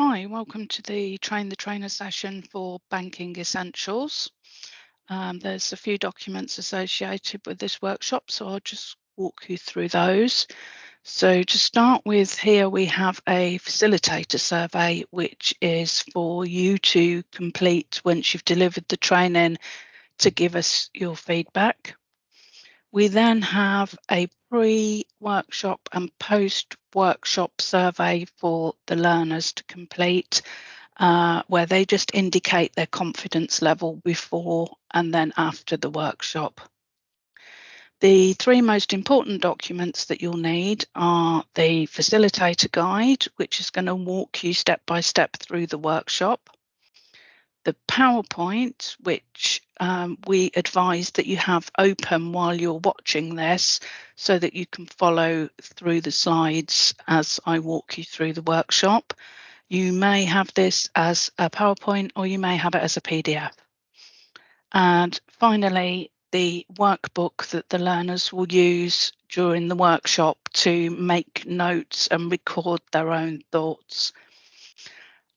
Hi, welcome to the Train the Trainer session for Banking Essentials. There's a few documents associated with this workshop, so I'll just walk you through those. So to start with, here we have a facilitator survey, which is for you to complete once you've delivered the training to give us your feedback. We then have a pre-workshop and post-workshop survey for the learners to complete, where they just indicate their confidence level before and then after the workshop. The three most important documents that you'll need are the Facilitator Guide, which is going to walk you step by step through the workshop. The PowerPoint, which we advise that you have open while you're watching this so that you can follow through the slides as I walk you through the workshop. You may have this as a PowerPoint or you may have it as a PDF. And finally, the workbook that the learners will use during the workshop to make notes and record their own thoughts.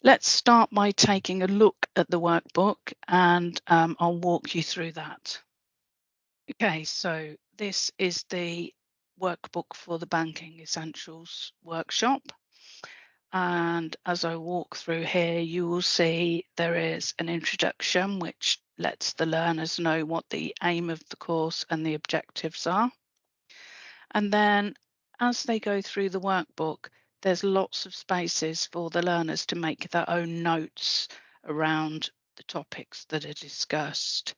Let's start by taking a look at the workbook and I'll walk you through that. Okay, so this is the workbook for the Banking Essentials workshop. And as I walk through here, you will see there is an introduction which lets the learners know what the aim of the course and the objectives are. And then as they go through the workbook, there's lots of spaces for the learners to make their own notes around the topics that are discussed.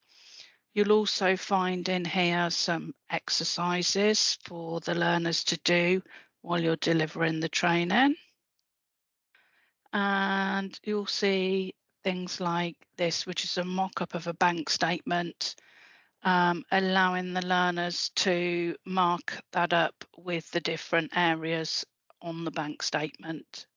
You'll also find in here some exercises for the learners to do while you're delivering the training. And you'll see things like this, which is a mock-up of a bank statement, allowing the learners to mark that up with the different areas on the bank statement.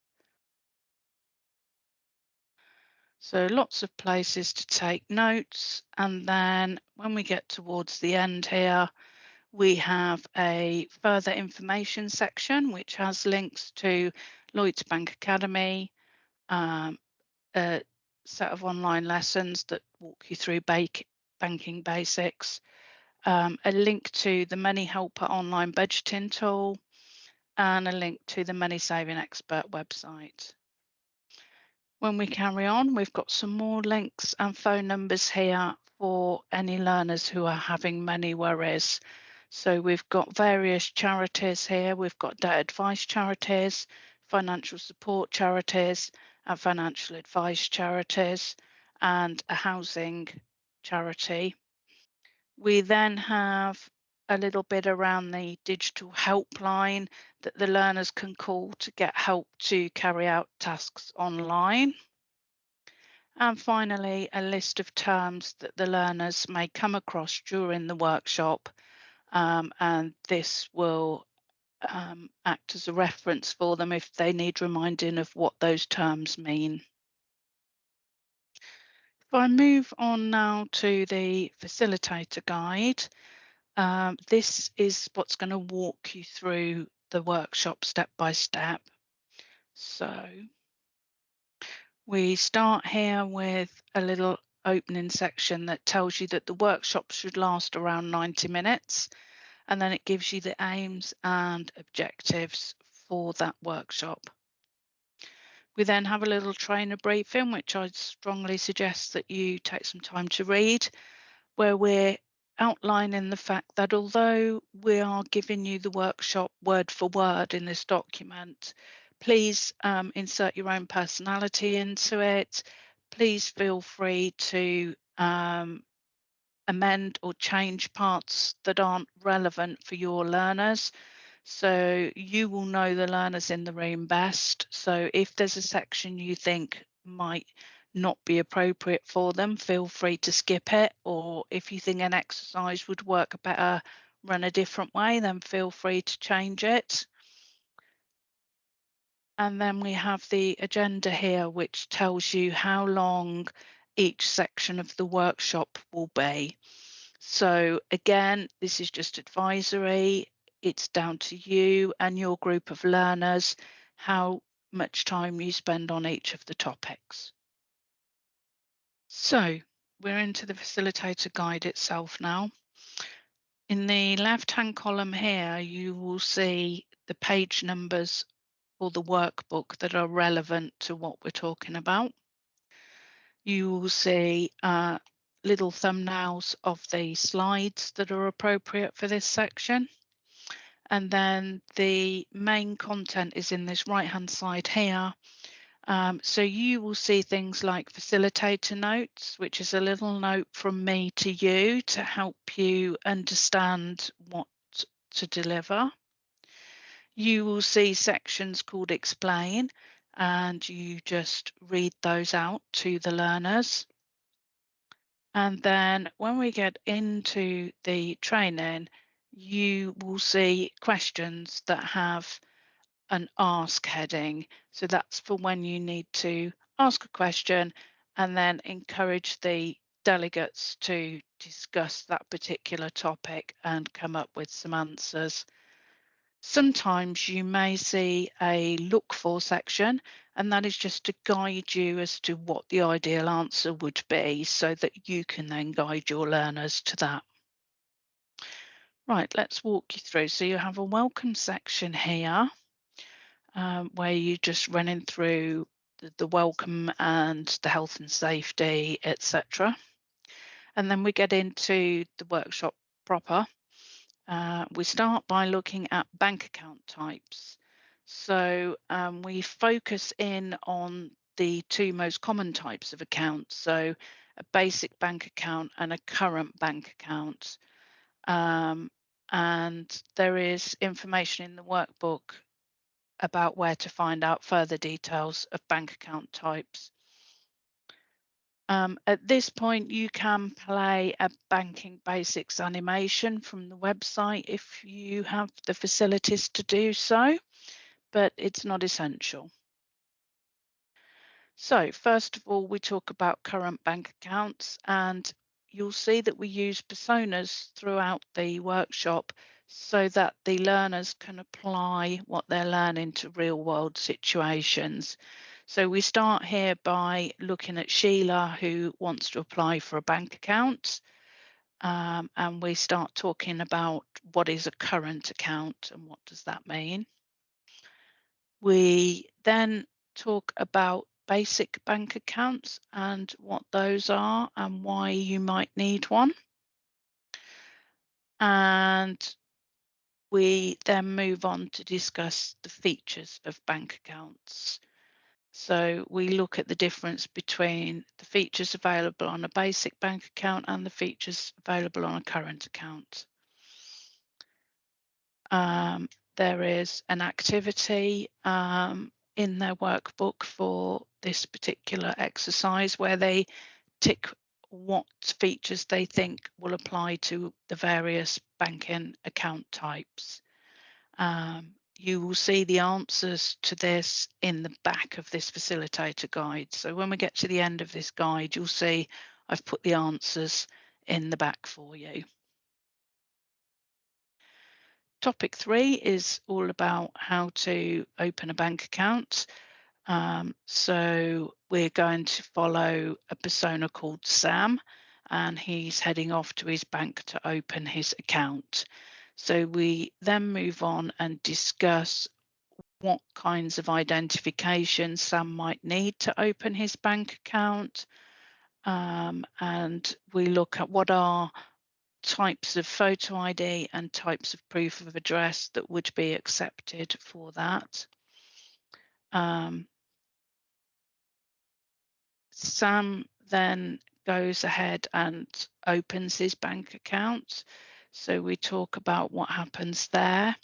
So lots of places to take notes. And then when we get towards the end here, we have a further information section, which has links to Lloyds Bank Academy, a set of online lessons that walk you through banking basics, a link to the Money Helper online budgeting tool, and a link to the Money Saving Expert website. When we carry on, we've got some more links and phone numbers here for any learners who are having money worries. So we've got various charities here. We've got debt advice charities, financial support charities, and financial advice charities, and a housing charity. We then have a little bit around the digital helpline that the learners can call to get help to carry out tasks online. And finally, a list of terms that the learners may come across during the workshop, and this will act as a reference for them if they need reminding of what those terms mean. If I move on now to the Facilitator Guide, this is what's going to walk you through the workshop step by step. So we start here with a little opening section that tells you that the workshop should last around 90 minutes, and then it gives you the aims and objectives for that workshop. We then have a little trainer briefing, which I'd strongly suggest that you take some time to read, where we're outlining the fact that although we are giving you the workshop word for word in this document, please insert your own personality into it. Please feel free to amend or change parts that aren't relevant for your learners. So you will know the learners in the room best. So if there's a section you think might not be appropriate for them, feel free to skip it. Or if you think an exercise would work better run a different way, then feel free to change it. And then we have the agenda here, which tells you how long each section of the workshop will be. So again, this is just advisory. It's down to you and your group of learners how much time you spend on each of the topics. So we're into the facilitator guide itself now. In the left-hand column here, you will see the page numbers for the workbook that are relevant to what we're talking about. You will see little thumbnails of the slides that are appropriate for this section. And then the main content is in this right-hand side here. So you will see things like facilitator notes, which is a little note from me to you to help you understand what to deliver. You will see sections called explain, and you just read those out to the learners. And then when we get into the training, you will see questions that have an ask heading. So that's for when you need to ask a question and then encourage the delegates to discuss that particular topic and come up with some answers. Sometimes you may see a look for section, and that is just to guide you as to what the ideal answer would be so that you can then guide your learners to that. Right, let's walk you through. So you have a welcome section here where you're just running through the welcome and the health and safety, etc. And then we get into the workshop proper. We start by looking at bank account types. So we focus in on the two most common types of accounts, so a basic bank account and a current bank account. And there is information in the workbook about where to find out further details of bank account types. At this point, you can play a banking basics animation from the website if you have the facilities to do so, but it's not essential. So first of all, we talk about current bank accounts, and you'll see that we use personas throughout the workshop so that the learners can apply what they're learning to real world situations. So we start here by looking at Sheila, who wants to apply for a bank account. And we start talking about what is a current account and what does that mean. We then talk about basic bank accounts and what those are and why you might need one. And we then move on to discuss the features of bank accounts. So we look at the difference between the features available on a basic bank account and the features available on a current account. There is an activity in their workbook for this particular exercise where they tick what features they think will apply to the various banking account types. You will see the answers to this in the back of this facilitator guide. So when we get to the end of this guide, you'll see I've put the answers in the back for you. Topic 3 is all about how to open a bank account. So we're going to follow a persona called Sam, and he's heading off to his bank to open his account. So we then move on and discuss what kinds of identification Sam might need to open his bank account. And we look at what are types of photo ID and types of proof of address that would be accepted for that. Sam then goes ahead and opens his bank account. So we talk about what happens there.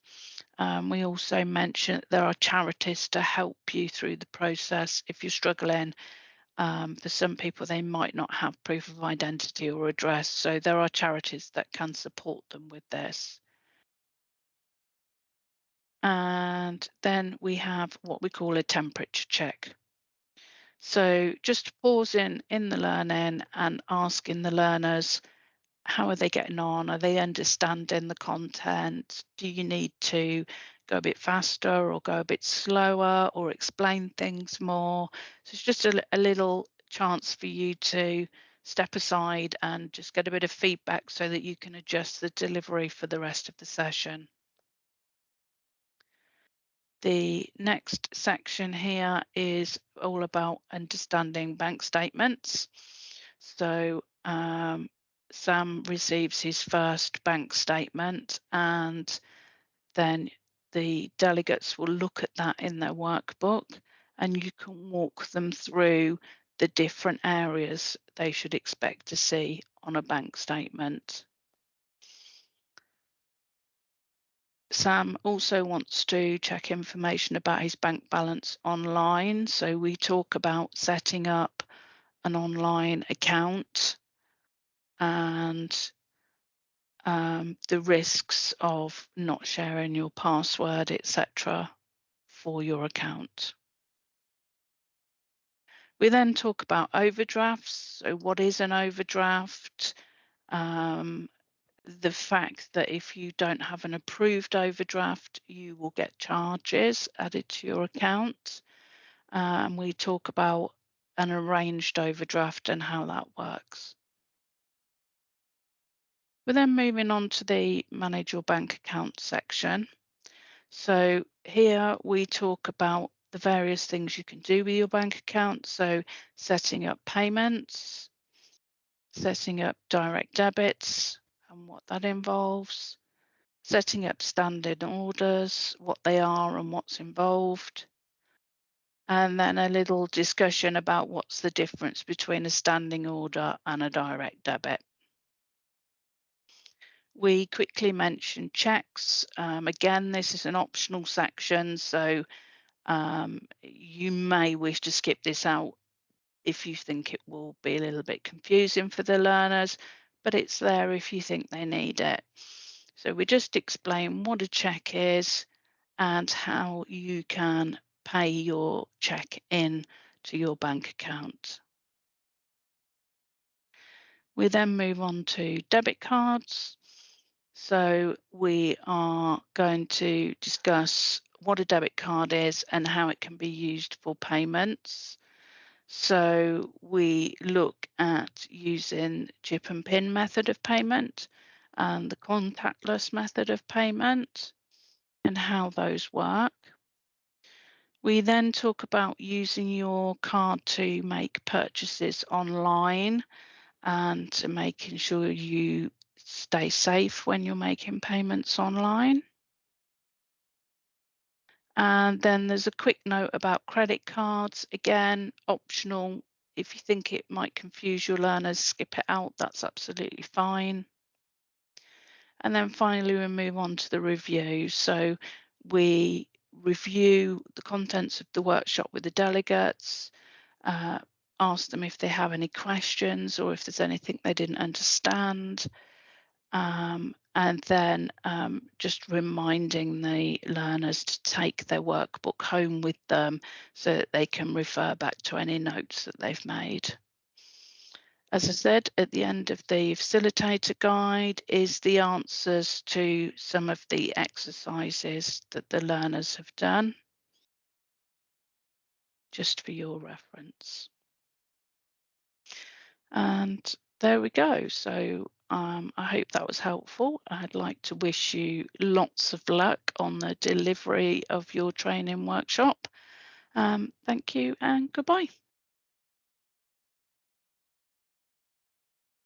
We also mention that there are charities to help you through the process if you're struggling. For some people, they might not have proof of identity or address, so there are charities that can support them with this. And then we have what we call a temperature check. So just pausing in the learning and asking the learners, how are they getting on? Are they understanding the content? Do you need to go a bit faster or go a bit slower or explain things more. So it's just a little chance for you to step aside and just get a bit of feedback so that you can adjust the delivery for the rest of the session. The next section here is all about understanding bank statements. So Sam receives his first bank statement, and then the delegates will look at that in their workbook, and you can walk them through the different areas they should expect to see on a bank statement. Sam also wants to check information about his bank balance online. So we talk about setting up an online account and the risks of not sharing your password, etc., for your account. We then talk about overdrafts. So what is an overdraft? The fact that if you don't have an approved overdraft, you will get charges added to your account. And we talk about an arranged overdraft and how that works. We're then moving on to the manage your bank account section. So here we talk about the various things you can do with your bank account. So setting up payments, setting up direct debits and what that involves, setting up standing orders, what they are and what's involved, and then a little discussion about what's the difference between a standing order and a direct debit. We quickly mention checks. Again, this is an optional section, so you may wish to skip this out if you think it will be a little bit confusing for the learners, but it's there if you think they need it. So we just explain what a check is and how you can pay your check in to your bank account. We then move on to debit cards. So we are going to discuss what a debit card is and how it can be used for payments. So we look at using chip and pin method of payment and the contactless method of payment and how those work. We then talk about using your card to make purchases online and to making sure you stay safe when you're making payments online. And then there's a quick note about credit cards. Again, optional. If you think it might confuse your learners, skip it out. That's absolutely fine. And then finally, we move on to the review. So we review the contents of the workshop with the delegates, ask them if they have any questions or if there's anything they didn't understand. And then just reminding the learners to take their workbook home with them so that they can refer back to any notes that they've made. As I said, at the end of the facilitator guide is the answers to some of the exercises that the learners have done, just for your reference. And there we go. So I hope that was helpful. I'd like to wish you lots of luck on the delivery of your training workshop. Thank you and goodbye.